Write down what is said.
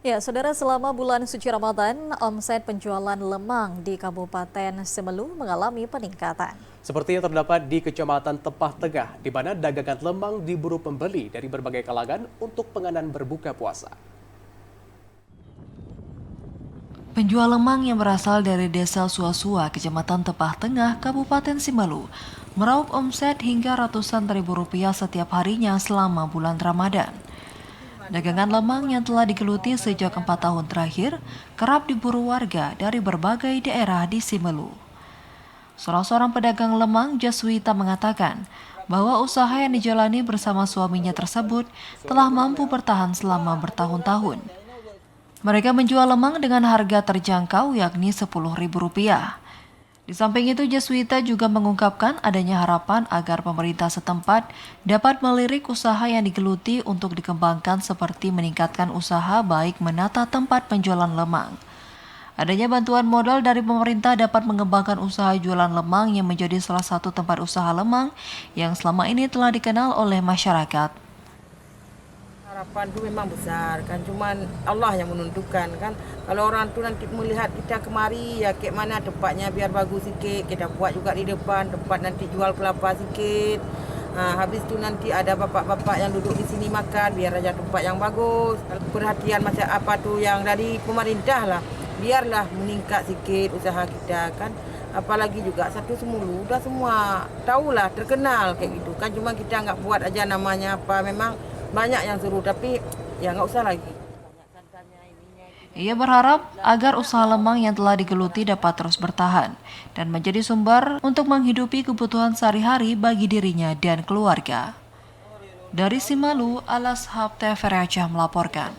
Ya, saudara, selama bulan suci Ramadan, omset penjualan lemang di Kabupaten Semelu mengalami peningkatan. Seperti yang terdapat di Kecamatan Tepah Tengah, di mana dagangan lemang diburu pembeli dari berbagai kalangan untuk penganan berbuka puasa. Penjual lemang yang berasal dari Desa Suasua, Kecamatan Tepah Tengah, Kabupaten Semelu, meraup omset hingga ratusan ribu rupiah setiap harinya selama bulan Ramadan. Dagangan lemang yang telah digeluti sejak 4 tahun terakhir kerap diburu warga dari berbagai daerah di Semelu. Salah seorang pedagang lemang, Jaswita, mengatakan bahwa usaha yang dijalani bersama suaminya tersebut telah mampu bertahan selama bertahun-tahun. Mereka menjual lemang dengan harga terjangkau yakni Rp10.000. Di samping itu, Jaswita juga mengungkapkan adanya harapan agar pemerintah setempat dapat melirik usaha yang digeluti untuk dikembangkan seperti meningkatkan usaha baik menata tempat penjualan lemang. Adanya bantuan modal dari pemerintah dapat mengembangkan usaha jualan lemang yang menjadi salah satu tempat usaha lemang yang selama ini telah dikenal oleh masyarakat. Harapan itu memang besar kan, cuman Allah yang menentukan kan. Kalau orang tu nanti melihat kita kemari ya kayak mana tempatnya biar bagus sikit, kita buat juga di depan tempat nanti jual kelapa sikit. Habis tu nanti ada bapak-bapak yang duduk di sini makan biar aja tempat yang bagus. Perhatian macam apa tu yang dari pemerintah lah, biarlah meningkat sikit usaha kita kan. Apalagi juga satu Semulu udah semua tahulah terkenal kayak gitu kan, cuma kita nggak buat aja namanya apa. Memang banyak yang suruh tapi ya nggak usah lagi. Ia berharap agar usaha lemang yang telah digeluti dapat terus bertahan dan menjadi sumber untuk menghidupi kebutuhan sehari-hari bagi dirinya dan keluarga. Dari Semelu, Alas Hab TVRI melaporkan.